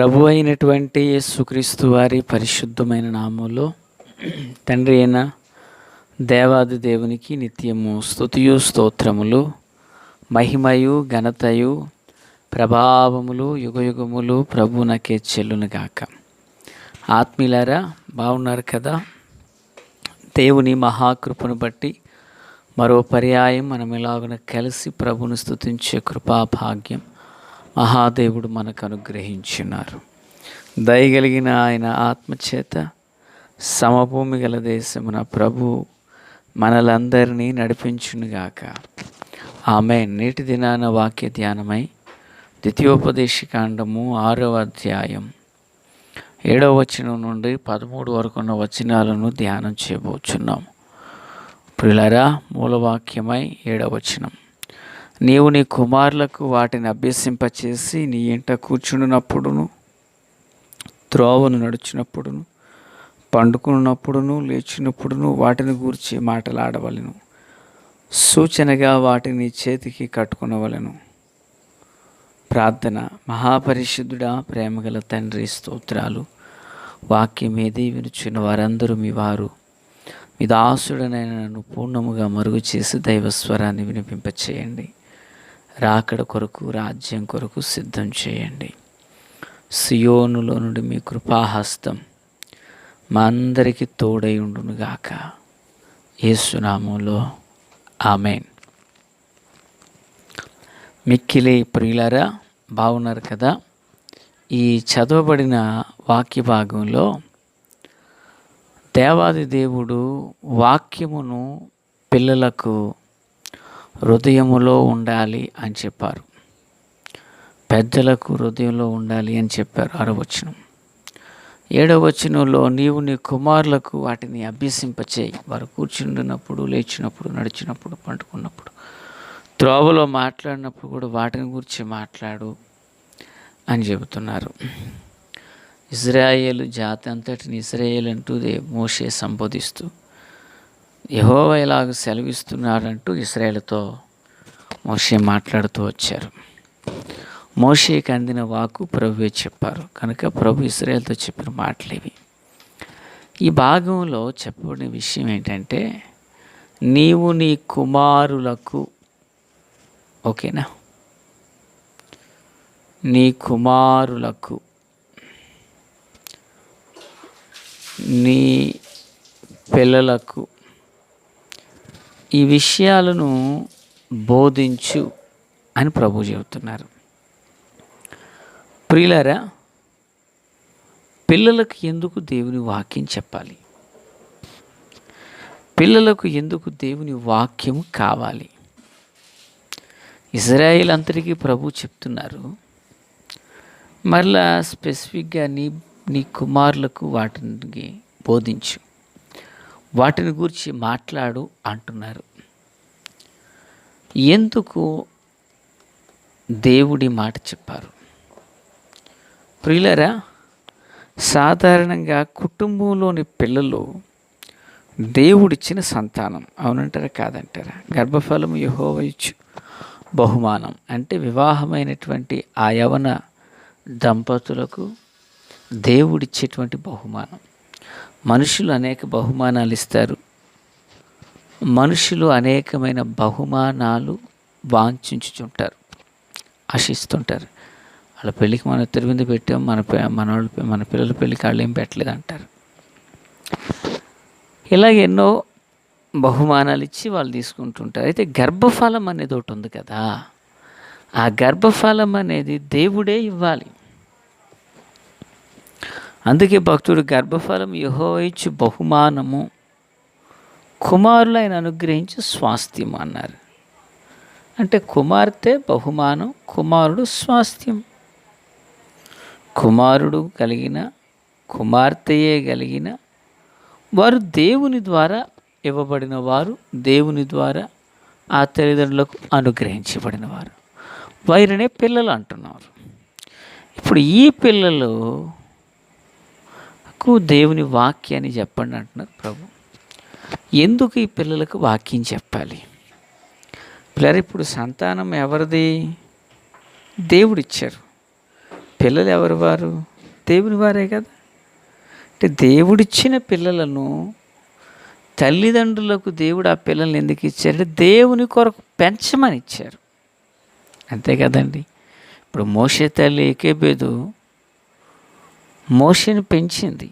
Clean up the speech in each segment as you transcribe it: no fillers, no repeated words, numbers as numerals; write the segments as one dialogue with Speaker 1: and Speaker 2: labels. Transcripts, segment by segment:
Speaker 1: ప్రభు అయినటువంటి యేసుక్రీస్తు వారి పరిశుద్ధమైన నామంలో తండ్రి అయిన దేవాది దేవునికి నిత్యము స్తుతియు స్తోత్రములు, మహిమయు ఘనతయు ప్రభావములు యుగయుగములు ప్రభువునకే చెల్లునుగాక. ఆత్మీయులారా, బాగున్నారు కదా? దేవుని మహాకృపను బట్టి మరో పర్యాయం మనం ఇలాగున కలిసి ప్రభుని స్తుతించే కృపాభాగ్యం మహాదేవుడు మనకు అనుగ్రహించున్నారు. దయగలిగిన ఆయన ఆత్మచేత సమభూమి గల దేశమున ప్రభు మనలందరినీ నడిపించునుగాక. ఆమేన్. నేటి దినాన వాక్య ధ్యానమై ద్వితీయోపదేశకాండము 6వ అధ్యాయం 7వ వచనం నుండి 13 వరకు ఉన్న వచనాలను ధ్యానం చేయబోచున్నాం. ప్రియులారా, మూలవాక్యమై 7వ వచనం. నీవు నీ కుమారులకు వాటిని అభ్యసింపచేసి నీ ఇంట కూర్చున్నప్పుడును, త్రోవను నడుచున్నప్పుడును, పండుకున్నప్పుడును, లేచినప్పుడును వాటిని గూర్చి మాటలాడవలెను. సూచనగా వాటిని చేతికి కట్టుకునవలెను. ప్రార్థన. మహాపరిశుద్ధుడా, ప్రేమగల తండ్రి, స్తోత్రాలు. వాక్యం ఏది వినుచున్న వారందరూ మీ వారు. మీ దాసుడనైన నన్ను పూర్ణముగా మరుగు చేసి దైవస్వరాన్ని వినిపింపచేయండి. రాకడ కొరకు, రాజ్యం కొరకు సిద్ధం చేయండి. సియోనులో నుండి మీ కృపాహస్తం మా అందరికీ తోడై ఉండునుగాక. యేసు నామములో ఆమేన్. మిక్కిలి ప్రియులారా, బాగున్నారు కదా? ఈ చదవబడిన వాక్య భాగంలో దేవాది దేవుడు వాక్యమును పిల్లలకు హృదయములో ఉండాలి అని చెప్పారు, పెద్దలకు హృదయంలో ఉండాలి అని చెప్పారు. 6వ వచనం. 7వ వచనంలో నీవు నీ కుమారులకు వాటిని అభ్యసింపచేయి. వారు కూర్చుండినప్పుడు, లేచినప్పుడు, నడిచినప్పుడు, పండుకున్నప్పుడు, త్రోవలో మాట్లాడినప్పుడు కూడా వాటిని గురించి మాట్లాడు అని చెబుతున్నారు. ఇశ్రాయేలు జాతి అంతటిని ఇశ్రాయేల్ అంటూ మోషే సంబోధిస్తూ యెహోవా ఇలాగ సెలవిస్తున్నాడంటూ ఇశ్రాయేలుతో మోషే మాట్లాడుతూ వచ్చారు. మోషేకి అందిన వాక్కు ప్రభువే చెప్పారు కనుక ప్రభు ఇశ్రాయేలుతో చెప్పిన మాటలేవి. ఈ భాగంలో చెప్పబడిన విషయం ఏంటంటే, నీవు నీ కుమారులకు, ఓకేనా, నీ కుమారులకు, నీ పిల్లలకు ఈ విషయాలను బోధించు అని ప్రభు చెబుతున్నారు. ప్రియులారా, పిల్లలకు ఎందుకు దేవుని వాక్యం చెప్పాలి? పిల్లలకు ఎందుకు దేవుని వాక్యం కావాలి? ఇశ్రాయేల్ అంతటికీ ప్రభు చెప్తున్నారు, మరలా స్పెసిఫిక్గా నీ కుమారులకు వాటిని బోధించు, వాటిని గురించి మాట్లాడు అంటున్నారు. ఎందుకు దేవుడి మాట చెప్పారు? ప్రియులారా, సాధారణంగా కుటుంబంలోని పిల్లలు దేవుడిచ్చిన సంతానం. అవునంటారా కాదంటారా? గర్భఫలము యెహోవా ఇచ్చు బహుమానం అంటే వివాహమైనటువంటి ఆ యవన దంపతులకు దేవుడిచ్చేటువంటి బహుమానం. మనుషులు అనేక బహుమానాలు ఇస్తారు. మనుషులు అనేకమైన బహుమానాలు వాంఛించుచుంటారు, ఆశిస్తుంటారు. వాళ్ళ పెళ్ళికి మనం తిరువిందు పెట్టాం, మన పిల్లల పెళ్ళికి వాళ్ళు ఏం పెట్టలేదు అంటారు. ఇలాగ ఎన్నో బహుమానాలు ఇచ్చి వాళ్ళు తీసుకుంటుంటారు. అయితే గర్భఫలం అనేది ఒకటి ఉంది కదా, ఆ గర్భఫలం అనేది దేవుడే ఇవ్వాలి. అందుకే భక్తుడు గర్భఫలం యెహోవా ఇచ్చు బహుమానము, కుమారులు ఆయన అనుగ్రహించి స్వాస్థ్యం అన్నారు. అంటే కుమార్తె బహుమానం, కుమారుడు స్వాస్థ్యం. కుమారుడు కలిగిన, కుమార్తెయే కలిగిన వారు దేవుని ద్వారా ఇవ్వబడిన వారు, దేవుని ద్వారా ఆ తల్లిదండ్రులకు అనుగ్రహించబడిన వారు. వారినే పిల్లలు అంటున్నారు. ఇప్పుడు ఈ పిల్లలు దేవుని వాక్యాన్ని చెప్పండి అంటున్నారు ప్రభు. ఎందుకు ఈ పిల్లలకు వాక్యం చెప్పాలి? పిల్లలు ఇప్పుడు సంతానం ఎవరిది? దేవుడిచ్చారు. పిల్లలు ఎవరు? వారు దేవుని వారే కదా. అంటే దేవుడిచ్చిన పిల్లలను తల్లిదండ్రులకు దేవుడు ఆ పిల్లల్ని ఎందుకు ఇచ్చారంటే దేవుని కొరకు పెంచమని ఇచ్చారు, అంతే కదండి. ఇప్పుడు మోషే తల్లి ఏకేబేదు మోషేని పెంచింది,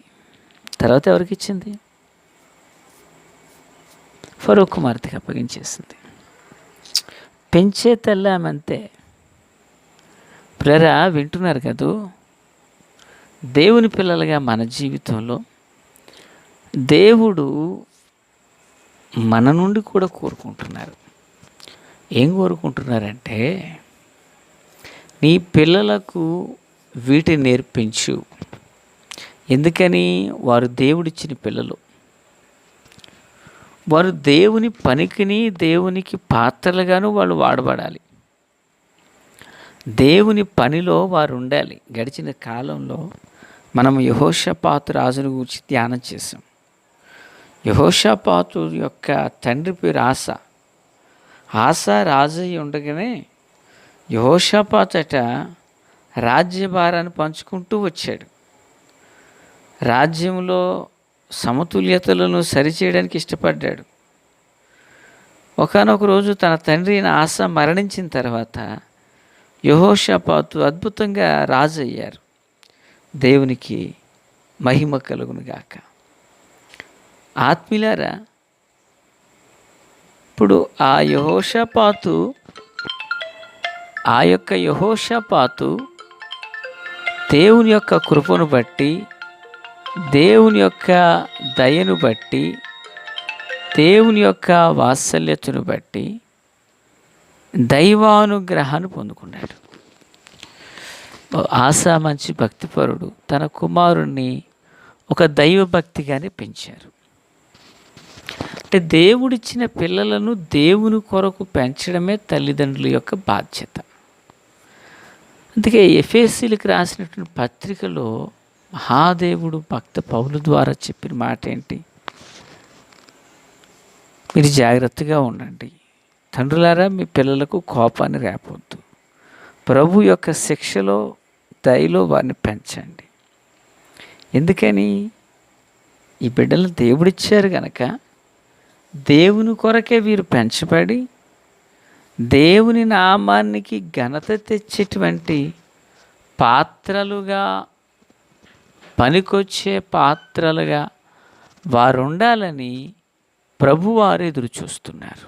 Speaker 1: తర్వాత ఎవరికి ఇచ్చింది? ఫరో కుమార్తెకి అప్పగించేసింది. పెంచే తల్లి ఆమె, అంతే. పిల్లరా వింటున్నారు కదూ, దేవుని పిల్లలుగా మన జీవితంలో దేవుడు మన నుండి కూడా కోరుకుంటున్నారు. ఏం కోరుకుంటున్నారంటే, నీ పిల్లలకు వీటిని నేర్పించు. ఎందుకని? వారు దేవుడిచ్చిన పిల్లలు, వారు దేవుని పనికిని దేవునికి పాత్రలుగాను వాళ్ళు వాడబడాలి. దేవుని పనిలో వారు ఉండాలి. గడిచిన కాలంలో మనం యెహోషాపాతు రాజును గురించి ధ్యానం చేసాం. యెహోషాపాతు యొక్క తండ్రి పేరు ఆసా. ఆసా రాజు అయి ఉండగానే యెహోషాపాతట రాజ్యభారాన్ని పంచుకుంటూ వచ్చాడు. రాజ్యంలో సమతుల్యతలను సరిచేయడానికి ఇష్టపడ్డాడు. ఒకానొక రోజు తన తండ్రి అయిన ఆసా మరణించిన తర్వాత యెహోషాపాతు అద్భుతంగా రాజు అయ్యారు. దేవునికి మహిమ కలుగును గాక. ఆత్మీయులారా, ఇప్పుడు ఆ యొక్క యెహోషాపాతు దేవుని యొక్క కృపను బట్టి, దేవుని యొక్క దయను బట్టి, దేవుని యొక్క వాత్సల్యతను బట్టి దైవానుగ్రహాన్ని పొందుకున్నాడు. ఆసా మంచి భక్తిపరుడు. తన కుమారుణ్ణి ఒక దైవభక్తిగానే పెంచారు. అంటే దేవుడిచ్చిన పిల్లలను దేవుని కొరకు పెంచడమే తల్లిదండ్రుల యొక్క బాధ్యత. అందుకే ఎఫెసీయులకు రాసినటువంటి పత్రికలో మహాదేవుడు భక్త పౌలు ద్వారా చెప్పిన మాట ఏంటి? మీరు జాగ్రత్తగా ఉండండి, తండ్రులారా మీ పిల్లలకు కోపాన్ని రేపొద్దు, ప్రభు యొక్క శిక్షలో దయలో వారిని పెంచండి. ఎందుకని? ఈ బిడ్డలను దేవుడిచ్చారు గనక దేవుని కొరకే వీరు పెంచబడి దేవుని నామానికి ఘనత తెచ్చేటువంటి పాత్రలుగా, పనికొచ్చే పాత్రలుగా వారు ఉండాలని ప్రభువారు ఎదురు చూస్తున్నారు.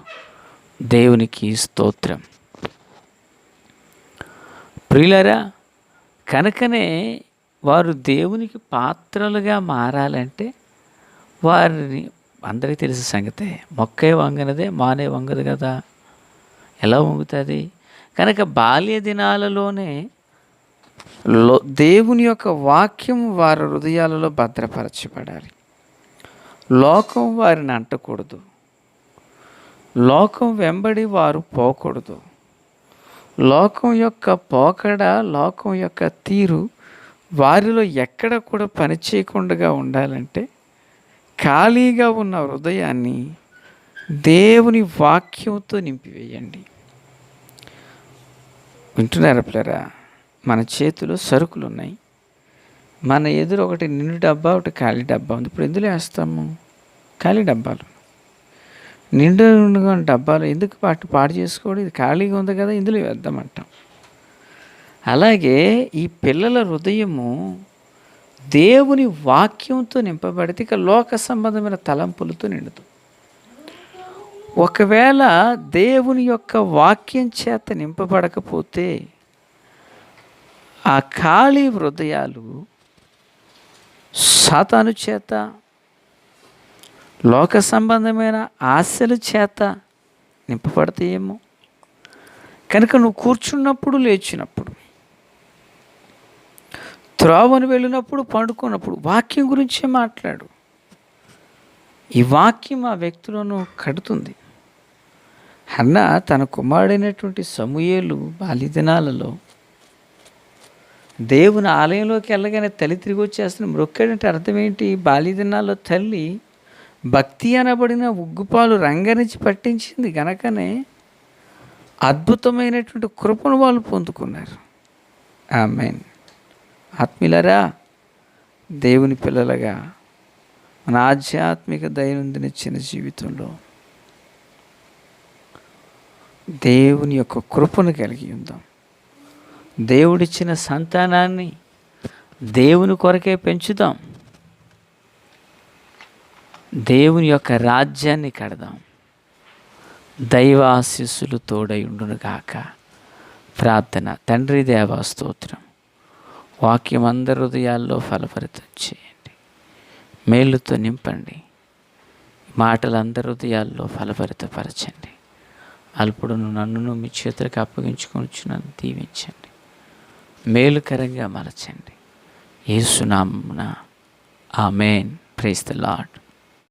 Speaker 1: దేవునికి స్తోత్రం. ప్రియులారా, కనుకనే వారు దేవునికి పాత్రలుగా మారాలంటే వారిని, అందరికీ తెలిసిన సంగతే, మొక్కే వంగనదే మానే వంగదు కదా. ఎలా వంగుతుంది? కనుక బాల్య దినాలలోనే దేవుని యొక్క వాక్యం వారి హృదయాలలో భద్రపరచబడాలి. లోకం వారిని అంటకూడదు, లోకం వెంబడి వారు పోకూడదు. లోకం యొక్క పోకడ, లోకం యొక్క తీరు వారిలో ఎక్కడ కూడా పనిచేయకుండా ఉండాలంటే ఖాళీగా ఉన్న హృదయాన్ని దేవుని వాక్యంతో నింపివేయండి. వింటున్నారా పిల్లరా? మన చేతిలో సరుకులు ఉన్నాయి, మన ఎదురు ఒకటి నిండు డబ్బా, ఒకటి ఖాళీ డబ్బా ఉంది. ఇప్పుడు ఎందులో వేస్తాము? ఖాళీ డబ్బాలు. నిండు డబ్బాలు ఎందుకు పాడు చేసుకోవడం? ఇది ఖాళీగా ఉంది కదా, ఇందులో వేద్దామంటాం. అలాగే ఈ పిల్లల హృదయము దేవుని వాక్యంతో నింపబడితే ఇక లోక సంబంధమైన తలంపులతో నిండుతుంది. ఒకవేళ దేవుని యొక్క వాక్యం చేత నింపబడకపోతే ఆ ఖాళీ హృదయాలు సాతాను చేత, లోక సంబంధమైన ఆశల చేత నింపబడతాయేమో. కనుక నువ్వు కూర్చున్నప్పుడు, లేచినప్పుడు, త్రోవను వెళ్ళినప్పుడు, పండుకున్నప్పుడు వాక్యం గురించే మాట్లాడు. ఈ వాక్యం ఆ వ్యక్తులను కడుతుంది. హన్నా తన కుమారుడైనటువంటి సమూయేలు బాల్య దినాలలో దేవుని ఆలయంలోకి వెళ్ళగానే తల్లి తిరిగి వచ్చేస్తుంది మ్రొక్కాడంటే అర్థం ఏంటి? బాల్య దినాల్లో తల్లి భక్తి అనబడిన ఉగ్గుపాలు రంగరించి పట్టించింది గనకనే అద్భుతమైనటువంటి కృపను వాళ్ళు పొందుకున్నారు. ఆమేన్. ఆత్మీయులారా, దేవుని పిల్లలుగా మన ఆధ్యాత్మిక దైనందిన చిన్న జీవితంలో దేవుని యొక్క కృపను కలిగి ఉందాం. దేవుడిచ్చిన సంతానాన్ని దేవుని కొరకే పెంచుదాం. దేవుని యొక్క రాజ్యాన్ని కడదాం. దైవ ఆశీస్సులు తోడై ఉండునుగాక. ప్రార్థన. తండ్రి దేవా స్తోత్రం. వాక్యం అందరి హృదయాల్లో ఫలభరితం చేయండి. మేలుతో నింపండి. మాటలు అందరి హృదయాల్లో ఫలభరితపరచండి. అల్పుడును నన్నును మీ చేతులకు అప్పగించుకొని నన్ను దీవించండి. మేలుకరంగా మలచండి. యేసు నామమున ఆమేన్. Praise the lord.